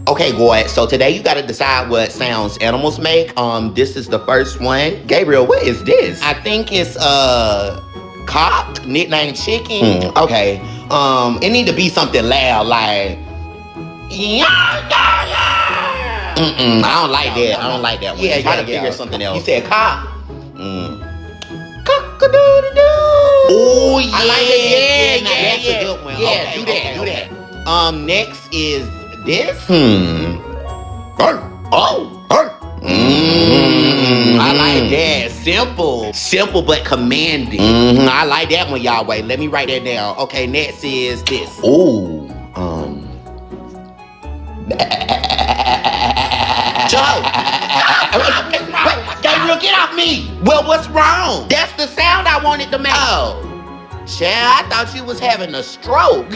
Okay, Goy, so today you gotta decide what sounds animals make. This is the first one. Gabriel, what is this? I think it's cock, nickname chicken. Okay. It need to be something loud, like yeah, yeah, yeah. I don't like that. I don't like that one. Yeah, Try to figure something else. You said cock. Cock-a-doodle-doo. Oh yeah, I like that. Yeah, that's a good one. Yeah, Okay, do that. Next is this. I like that. Simple but commanding. I like that one, y'all. Wait, let me write that down. Okay, next is this. Ooh. Joe. Gabriel, get off me. Well, what's wrong? That's the sound I wanted to make. Oh. Child, I thought you was having a stroke.